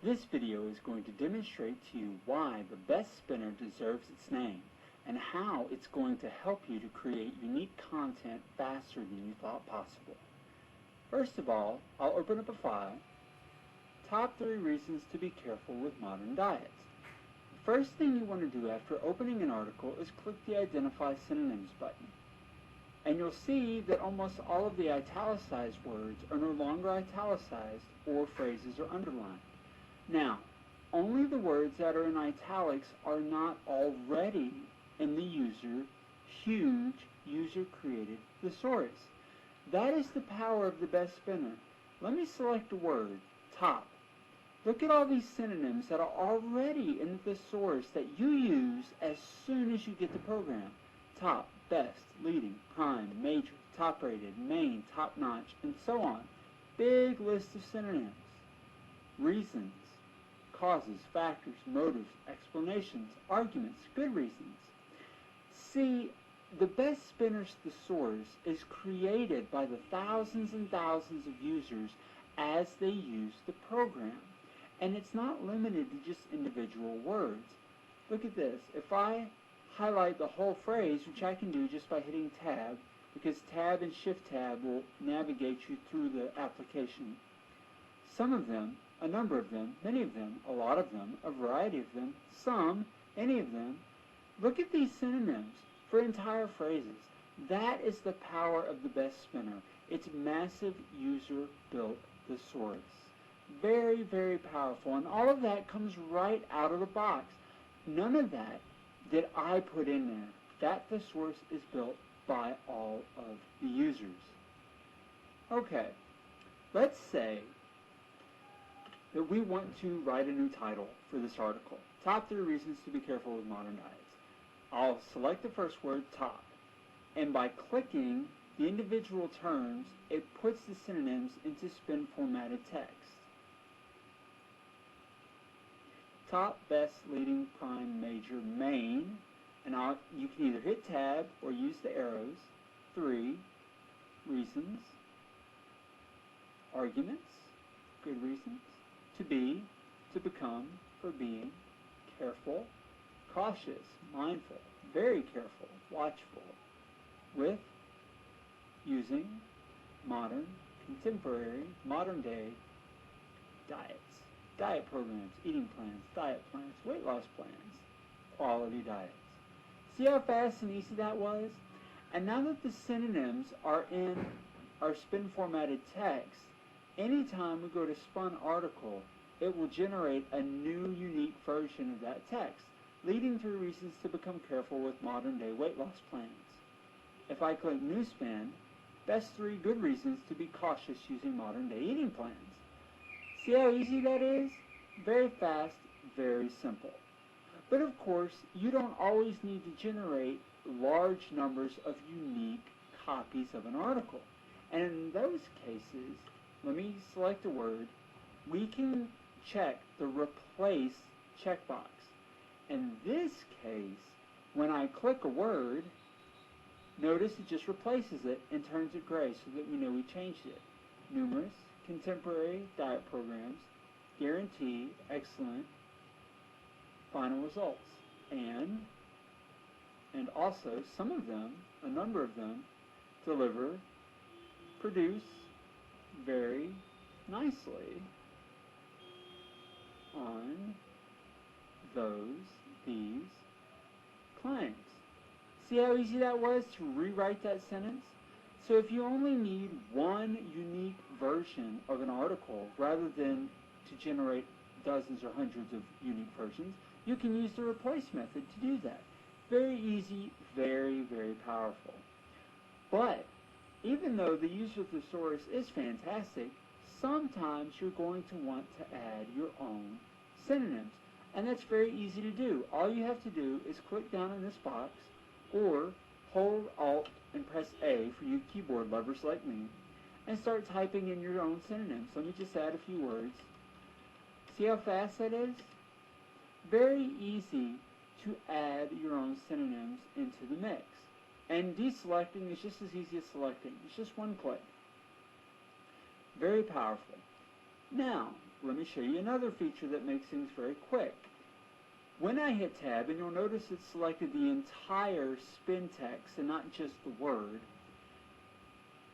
This video is going to demonstrate to you why the best spinner deserves its name and how it's going to help you to create unique content faster than you thought possible. First of all, I'll open up a file, Top 3 Reasons to be Careful with Modern Diets. The first thing you want to do after opening an article is click the Identify Synonyms button. And you'll see that almost all of the italicized words are no longer italicized or phrases are underlined. Now, only the words that are in italics are not already in the huge user-created thesaurus. That is the power of the best spinner. Let me select a word, top. Look at all these synonyms that are already in the thesaurus that you use as soon as you get the program. Top, best, leading, prime, major, top-rated, main, top-notch, and so on. Big list of synonyms. Reasons, causes, factors, motives, explanations, arguments, good reasons. See, the best spinner's thesaurus is created by the thousands and thousands of users as they use the program. And it's not limited to just individual words. Look at this. If I highlight the whole phrase, which I can do just by hitting tab, because tab and shift tab will navigate you through the application. Some of them, a number of them, many of them, a lot of them, a variety of them, some, any of them. Look at these synonyms for entire phrases. That is the power of the best spinner. It's massive user-built thesaurus. Very, very powerful. And all of that comes right out of the box. None of that did I put in there. That thesaurus is built by all of the users. Okay, let's say that we want to write a new title for this article. Top 3 Reasons to be Careful with Modern Diets. I'll select the first word, top, and by clicking the individual terms, it puts the synonyms into spin formatted text. Top, best, leading, prime, major, main, and you can either hit tab or use the arrows. 3 reasons, arguments, good reasons, to be, to become, for being, careful, cautious, mindful, very careful, watchful, with, using, modern, contemporary, modern day, diets, diet programs, eating plans, diet plans, weight loss plans, quality diets. See how fast and easy that was? And now that the synonyms are in our spin formatted text, anytime we go to spun article, it will generate a new unique version of that text, leading 3 reasons to become careful with modern day weight loss plans. If I click new spin, best 3 good reasons to be cautious using modern day eating plans. See how easy that is? Very fast, very simple. But of course, you don't always need to generate large numbers of unique copies of an article. And in those cases, let me select a word, we can check the replace checkbox. In this case, when I click a word, notice it just replaces it and turns it gray so that we know we changed it. Numerous, contemporary diet programs, guarantee, excellent, final results. And also some of them, a number of them, deliver, produce very nicely on these claims. See how easy that was to rewrite that sentence? So if you only need one unique version of an article rather than to generate dozens or hundreds of unique versions, you can use the replace method to do that. Very easy, very, very powerful. But even though the user thesaurus is fantastic, sometimes you're going to want to add your own synonyms. And that's very easy to do. All you have to do is click down in this box or hold Alt and press A for you keyboard lovers like me and start typing in your own synonyms. Let me just add a few words. See how fast that is? Very easy to add your own synonyms into the mix. And deselecting is just as easy as selecting. It's just one click. Very powerful. Now, let me show you another feature that makes things very quick. When I hit tab, and you'll notice it selected the entire spin text and not just the word,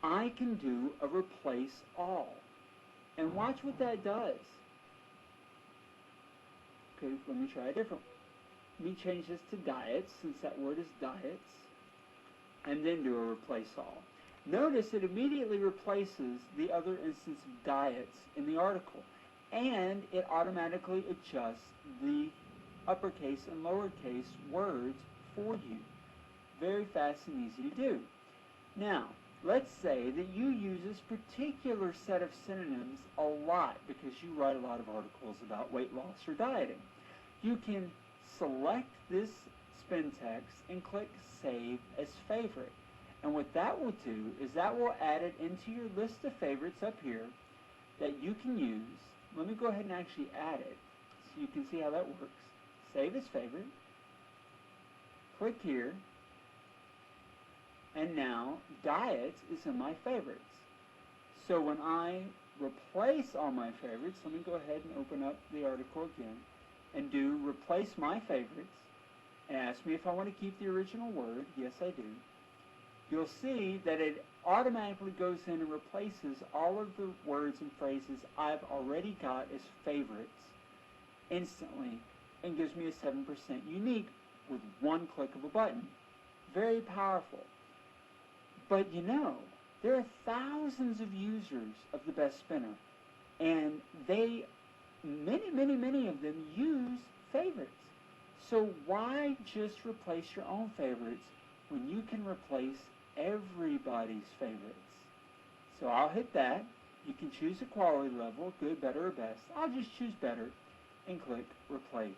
I can do a replace all. And watch what that does. Okay, let me try a different one. Let me change this to diets, since that word is diets, and then do a replace all. Notice it immediately replaces the other instance of diets in the article, and it automatically adjusts the uppercase and lowercase words for you. Very fast and easy to do. Now, let's say that you use this particular set of synonyms a lot because you write a lot of articles about weight loss or dieting. You can select this spin text and click Save as Favorite. And what that will do is that will add it into your list of favorites up here that you can use. Let me go ahead and actually add it so you can see how that works. Save as Favorite. Click here. And now diets is in my favorites. So when I replace all my favorites, let me go ahead and open up the article again and do replace my favorites and ask me if I want to keep the original word. Yes, I do. You'll see that it automatically goes in and replaces all of the words and phrases I've already got as favorites instantly and gives me a 7% unique with one click of a button. Very powerful. But you know, there are thousands of users of the Best Spinner, and many of them use favorites. So why just replace your own favorites when you can replace everybody's favorites? So I'll hit that. You can choose a quality level, good, better, or best. I'll just choose better and click replace.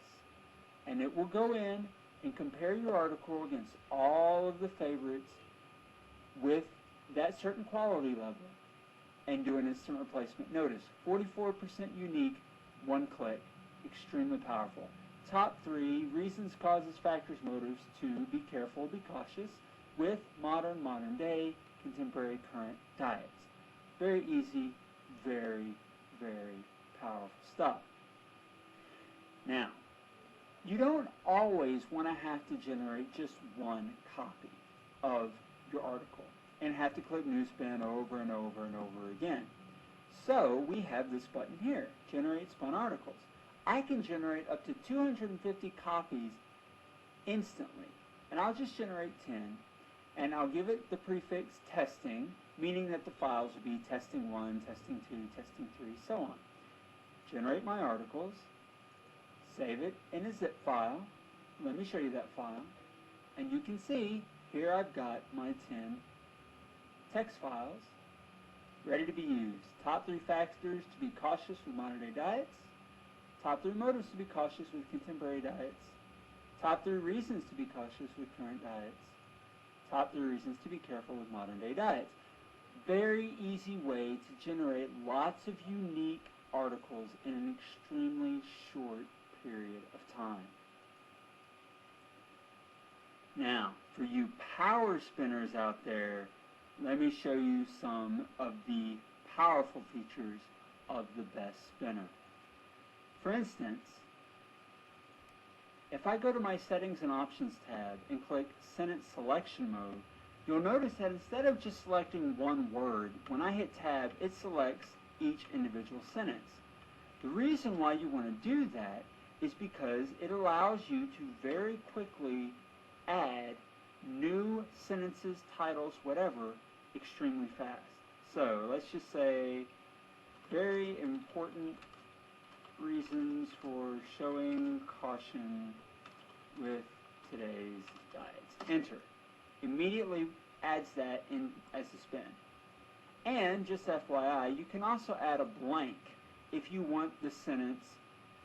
And it will go in and compare your article against all of the favorites with that certain quality level and do an instant replacement. Notice, 44% unique, one click, extremely powerful. Top 3, reasons, causes, factors, motives. 2, be careful, be cautious, with modern, modern day, contemporary, current diets. Very easy, very, very powerful stuff. Now, you don't always want to have to generate just one copy of your article and have to click new spin over and over and over again. So we have this button here, generate spun articles. I can generate up to 250 copies instantly, and I'll just generate 10, and I'll give it the prefix testing, meaning that the files will be testing 1, testing 2, testing 3, so on. Generate my articles, save it in a zip file. Let me show you that file, and you can see here I've got my 10 text files ready to be used. Top 3 factors to be cautious with modern day diets. Top 3 motives to be cautious with contemporary diets. Top 3 reasons to be cautious with current diets. Top 3 reasons to be careful with modern day diets. Very easy way to generate lots of unique articles in an extremely short period of time. Now, for you power spinners out there, let me show you some of the powerful features of the Best Spinner. For instance, if I go to my Settings and Options tab and click Sentence Selection Mode, you'll notice that instead of just selecting one word, when I hit Tab, it selects each individual sentence. The reason why you want to do that is because it allows you to very quickly add new sentences, titles, whatever, extremely fast. So let's just say very important reasons for showing caution with today's diets. Enter. Immediately adds that in as a spin. And just FYI, you can also add a blank if you want the sentence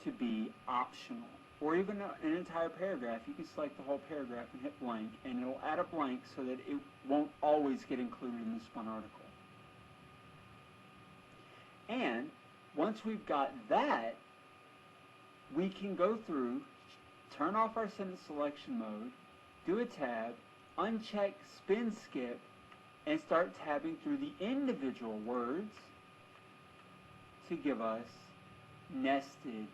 to be optional. Or even an entire paragraph. You can select the whole paragraph and hit blank, and it'll add a blank so that it won't always get included in the spun article. And once we've got that, we can go through, turn off our sentence selection mode, do a tab, uncheck spin skip, and start tabbing through the individual words to give us nested